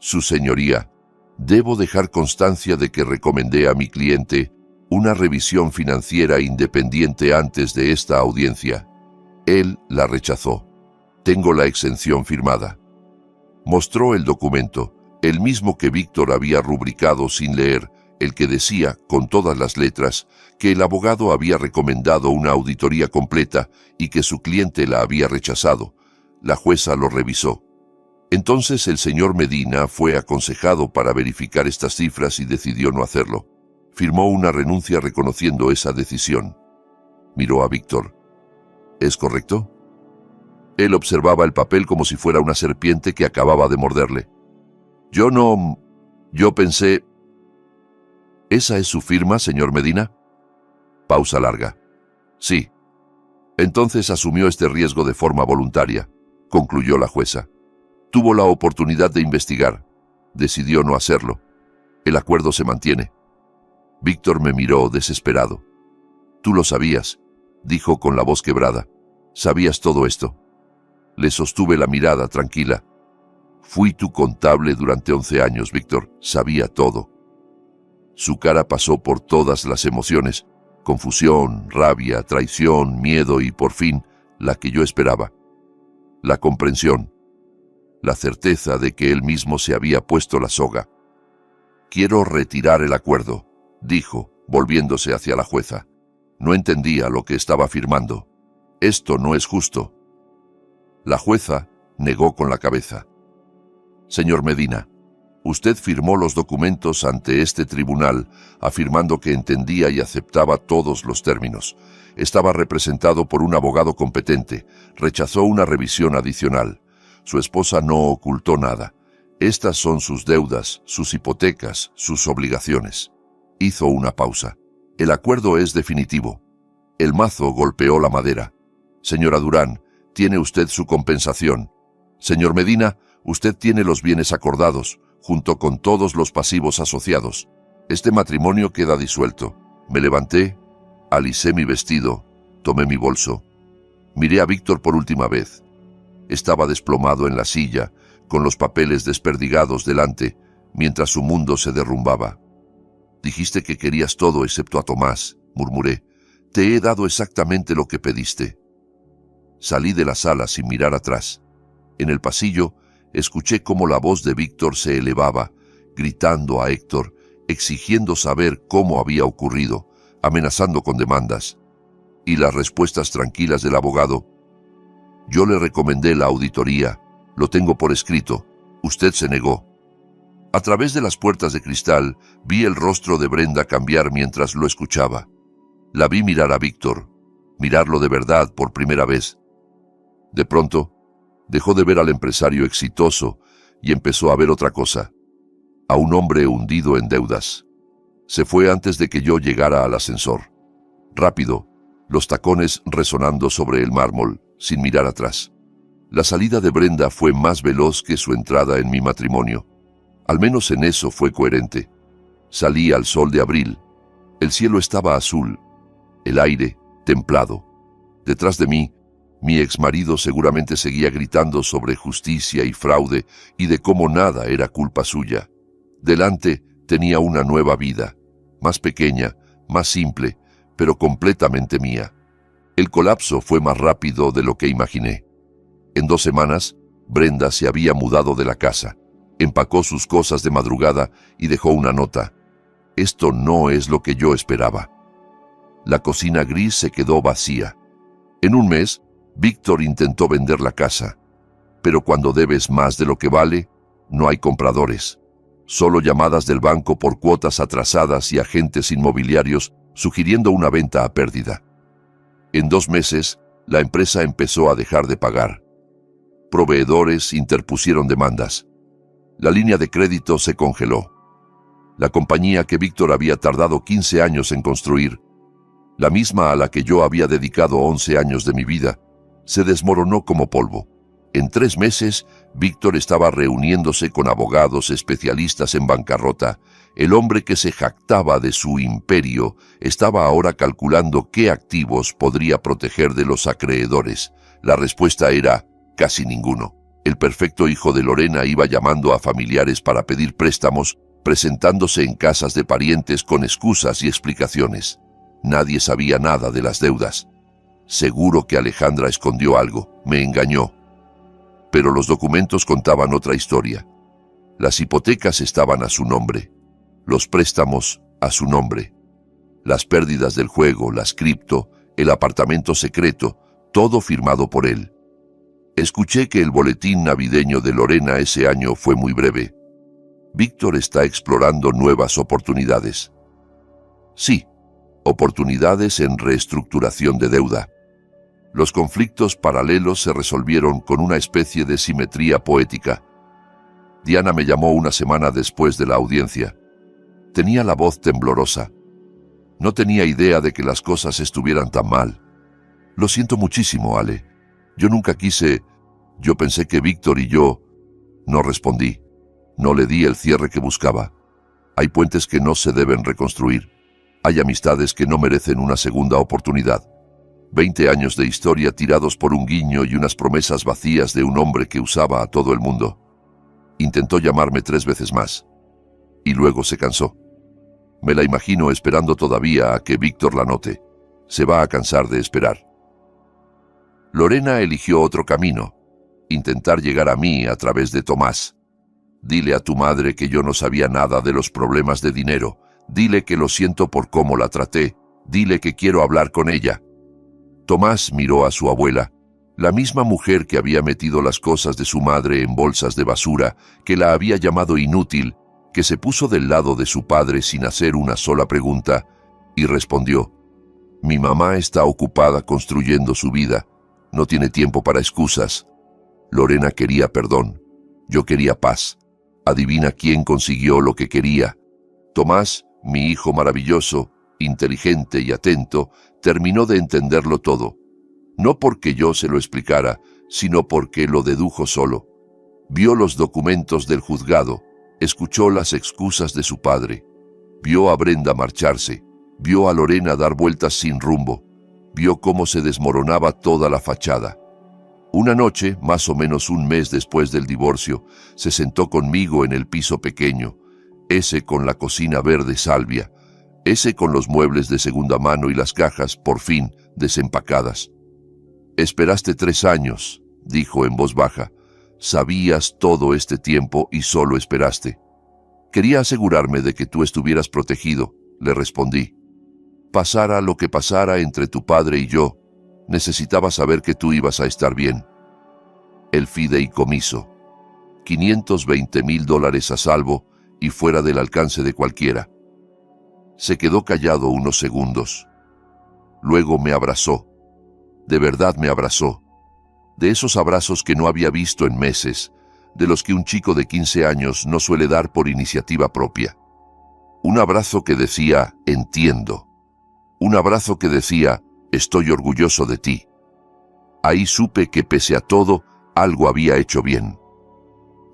Su señoría, debo dejar constancia de que recomendé a mi cliente una revisión financiera independiente antes de esta audiencia. Él la rechazó. Tengo la exención firmada. Mostró el documento, el mismo que Víctor había rubricado sin leer, el que decía, con todas las letras, que el abogado había recomendado una auditoría completa y que su cliente la había rechazado. La jueza lo revisó. Entonces el señor Medina fue aconsejado para verificar estas cifras y decidió no hacerlo. Firmó una renuncia reconociendo esa decisión. Miró a Víctor. ¿Es correcto? Él observaba el papel como si fuera una serpiente que acababa de morderle. Yo pensé... ¿Esa es su firma, señor Medina? Pausa larga. Sí. Entonces asumió este riesgo de forma voluntaria, concluyó la jueza. Tuvo la oportunidad de investigar. Decidió no hacerlo. El acuerdo se mantiene. Víctor me miró desesperado. Tú lo sabías, dijo con la voz quebrada. Sabías todo esto. Le sostuve la mirada tranquila. Fui tu contable durante 11 años, Víctor. Sabía todo. Su cara pasó por todas las emociones. Confusión, rabia, traición, miedo y, por fin, la que yo esperaba. La comprensión. La certeza de que él mismo se había puesto la soga. Quiero retirar el acuerdo, dijo, volviéndose hacia la jueza. No entendía lo que estaba firmando. Esto no es justo. La jueza negó con la cabeza. Señor Medina, usted firmó los documentos ante este tribunal afirmando que entendía y aceptaba todos los términos. Estaba representado por un abogado competente. Rechazó una revisión adicional. Su esposa no ocultó nada. Estas son sus deudas, sus hipotecas, sus obligaciones. Hizo una pausa. El acuerdo es definitivo. El mazo golpeó la madera. Señora Durán, tiene usted su compensación. Señor Medina, usted tiene los bienes acordados, junto con todos los pasivos asociados. Este matrimonio queda disuelto. Me levanté, alisé mi vestido, tomé mi bolso. Miré a Víctor por última vez. Estaba desplomado en la silla, con los papeles desperdigados delante, mientras su mundo se derrumbaba. Dijiste que querías todo excepto a Tomás, murmuré. Te he dado exactamente lo que pediste. Salí de la sala sin mirar atrás. En el pasillo, escuché cómo la voz de Víctor se elevaba, gritando a Héctor, exigiendo saber cómo había ocurrido, amenazando con demandas. Y las respuestas tranquilas del abogado: yo le recomendé la auditoría, lo tengo por escrito, usted se negó. A través de las puertas de cristal vi el rostro de Brenda cambiar mientras lo escuchaba. La vi mirar a Víctor, mirarlo de verdad por primera vez. De pronto, dejó de ver al empresario exitoso y empezó a ver otra cosa, a un hombre hundido en deudas. Se fue antes de que yo llegara al ascensor. Rápido, los tacones resonando sobre el mármol, sin mirar atrás. La salida de Brenda fue más veloz que su entrada en mi matrimonio. Al menos en eso fue coherente. Salí al sol de abril. El cielo estaba azul, el aire templado. Detrás de mí, mi exmarido seguramente seguía gritando sobre justicia y fraude y de cómo nada era culpa suya. Delante tenía una nueva vida, más pequeña, más simple, pero completamente mía. El colapso fue más rápido de lo que imaginé. En 2 semanas, Brenda se había mudado de la casa, empacó sus cosas de madrugada y dejó una nota: esto no es lo que yo esperaba. La cocina gris se quedó vacía. En un mes, Víctor intentó vender la casa, pero cuando debes más de lo que vale, no hay compradores. Solo llamadas del banco por cuotas atrasadas y agentes inmobiliarios sugiriendo una venta a pérdida. En 2 meses, la empresa empezó a dejar de pagar. Proveedores interpusieron demandas. La línea de crédito se congeló. La compañía que Víctor había tardado 15 años en construir, la misma a la que yo había dedicado 11 años de mi vida, se desmoronó como polvo. En 3 meses, Víctor estaba reuniéndose con abogados especialistas en bancarrota. El hombre que se jactaba de su imperio estaba ahora calculando qué activos podría proteger de los acreedores. La respuesta era: casi ninguno. El perfecto hijo de Lorena iba llamando a familiares para pedir préstamos, presentándose en casas de parientes con excusas y explicaciones. Nadie sabía nada de las deudas. Seguro que Alejandra escondió algo, me engañó. Pero los documentos contaban otra historia. Las hipotecas estaban a su nombre, los préstamos a su nombre, las pérdidas del juego, las cripto, el apartamento secreto, todo firmado por él. Escuché que el boletín navideño de Lorena ese año fue muy breve. Víctor está explorando nuevas oportunidades. Sí, oportunidades en reestructuración de deuda. Los conflictos paralelos se resolvieron con una especie de simetría poética. Diana me llamó una semana después de la audiencia. Tenía la voz temblorosa. No tenía idea de que las cosas estuvieran tan mal. Lo siento muchísimo, Ale. Yo nunca quise... Yo pensé que Víctor y yo... No respondí. No le di el cierre que buscaba. Hay puentes que no se deben reconstruir. Hay amistades que no merecen una segunda oportunidad. 20 años de historia tirados por un guiño y unas promesas vacías de un hombre que usaba a todo el mundo. Intentó llamarme 3 veces más. Y luego se cansó. Me la imagino esperando todavía a que Víctor la note. Se va a cansar de esperar. Lorena eligió otro camino. Intentar llegar a mí a través de Tomás. Dile a tu madre que yo no sabía nada de los problemas de dinero. Dile que lo siento por cómo la traté. Dile que quiero hablar con ella. Tomás miró a su abuela, la misma mujer que había metido las cosas de su madre en bolsas de basura, que la había llamado inútil, que se puso del lado de su padre sin hacer una sola pregunta, y respondió: mi mamá está ocupada construyendo su vida, no tiene tiempo para excusas. Lorena quería perdón, yo quería paz. Adivina quién consiguió lo que quería. Tomás, mi hijo maravilloso, inteligente y atento, terminó de entenderlo todo. No porque yo se lo explicara, sino porque lo dedujo solo. Vio los documentos del juzgado, escuchó las excusas de su padre, vio a Brenda marcharse, vio a Lorena dar vueltas sin rumbo, vio cómo se desmoronaba toda la fachada. Una noche, más o menos un mes después del divorcio, se sentó conmigo en el piso pequeño, ese con la cocina verde salvia, ese con los muebles de segunda mano y las cajas, por fin, desempacadas. Esperaste 3 años, dijo en voz baja. Sabías todo este tiempo y solo esperaste. Quería asegurarme de que tú estuvieras protegido, le respondí. Pasara lo que pasara entre tu padre y yo, necesitaba saber que tú ibas a estar bien. El fideicomiso. $520,000 a salvo y fuera del alcance de cualquiera. Se quedó callado unos segundos. Luego me abrazó. De verdad me abrazó. De esos abrazos que no había visto en meses, de los que un chico de 15 años no suele dar por iniciativa propia. Un abrazo que decía, entiendo. Un abrazo que decía, estoy orgulloso de ti. Ahí supe que pese a todo, algo había hecho bien.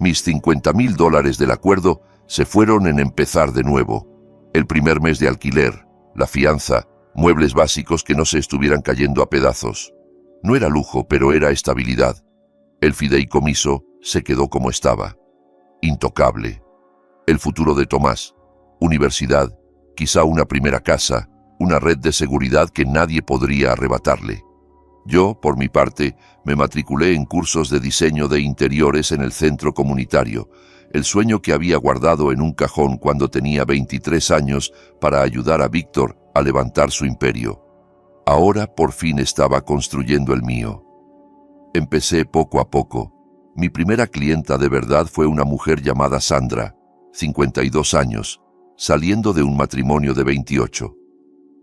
Mis $50,000 del acuerdo se fueron en empezar de nuevo. El primer mes de alquiler, la fianza, muebles básicos que no se estuvieran cayendo a pedazos. No era lujo, pero era estabilidad. El fideicomiso se quedó como estaba. Intocable. El futuro de Tomás. Universidad, quizá una primera casa, una red de seguridad que nadie podría arrebatarle. Yo, por mi parte, me matriculé en cursos de diseño de interiores en el centro comunitario, el sueño que había guardado en un cajón cuando tenía 23 años para ayudar a Víctor a levantar su imperio. Ahora por fin estaba construyendo el mío. Empecé poco a poco. Mi primera clienta de verdad fue una mujer llamada Sandra, 52 años, saliendo de un matrimonio de 28.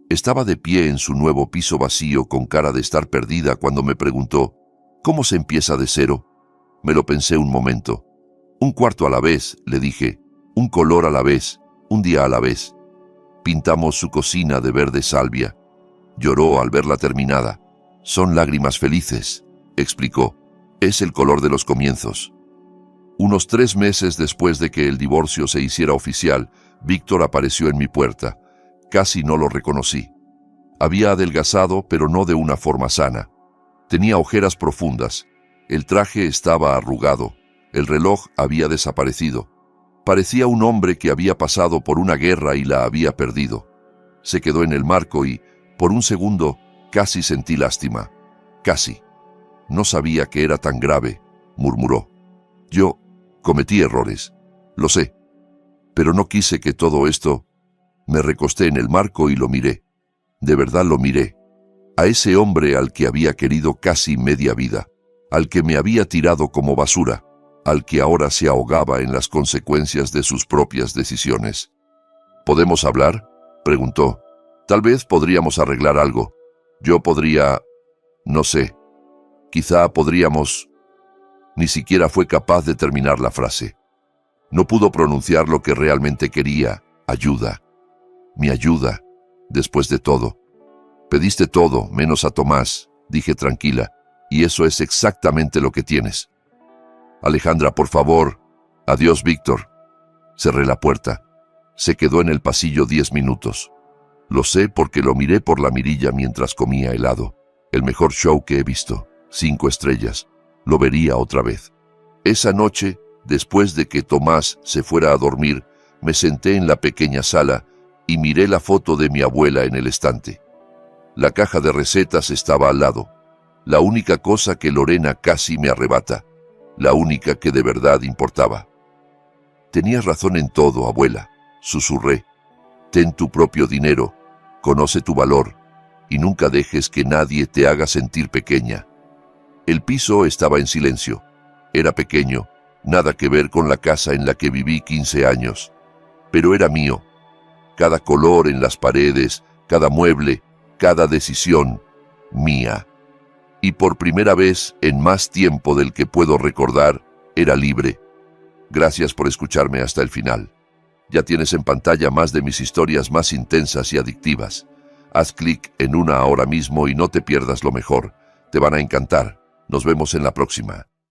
Estaba de pie en su nuevo piso vacío con cara de estar perdida cuando me preguntó, ¿cómo se empieza de cero? Me lo pensé un momento. Un cuarto a la vez, le dije, un color a la vez, un día a la vez. Pintamos su cocina de verde salvia. Lloró al verla terminada. Son lágrimas felices, explicó. Es el color de los comienzos. Unos 3 meses después de que el divorcio se hiciera oficial, Víctor apareció en mi puerta. Casi no lo reconocí. Había adelgazado, pero no de una forma sana. Tenía ojeras profundas. El traje estaba arrugado. El reloj había desaparecido. Parecía un hombre que había pasado por una guerra y la había perdido. Se quedó en el marco y, por un segundo, casi sentí lástima. Casi. No sabía que era tan grave, murmuró. Yo cometí errores. Lo sé. Pero no quise que todo esto... Me recosté en el marco y lo miré. De verdad lo miré. A ese hombre al que había querido casi media vida, al que me había tirado como basura, al que ahora se ahogaba en las consecuencias de sus propias decisiones. ¿Podemos hablar?, preguntó. Tal vez podríamos arreglar algo. Yo podría... no sé. Quizá podríamos... Ni siquiera fue capaz de terminar la frase. No pudo pronunciar lo que realmente quería, ayuda. Mi ayuda, después de todo. Pediste todo, menos a Tomás, dije tranquila, y eso es exactamente lo que tienes. Alejandra, por favor. Adiós, Víctor. Cerré la puerta. Se quedó en el pasillo 10 minutos. Lo sé porque lo miré por la mirilla mientras comía helado. El mejor show que he visto. 5 estrellas. Lo vería otra vez. Esa noche, después de que Tomás se fuera a dormir, me senté en la pequeña sala y miré la foto de mi abuela en el estante. La caja de recetas estaba al lado. La única cosa que Lorena casi me arrebata. La única que de verdad importaba. Tenías razón en todo, abuela, susurré. Ten tu propio dinero, conoce tu valor y nunca dejes que nadie te haga sentir pequeña. El piso estaba en silencio. Era pequeño, nada que ver con la casa en la que viví 15 años. Pero era mío. Cada color en las paredes, cada mueble, cada decisión, mía. Y por primera vez, en más tiempo del que puedo recordar, era libre. Gracias por escucharme hasta el final. Ya tienes en pantalla más de mis historias más intensas y adictivas. Haz clic en una ahora mismo y no te pierdas lo mejor. Te van a encantar. Nos vemos en la próxima.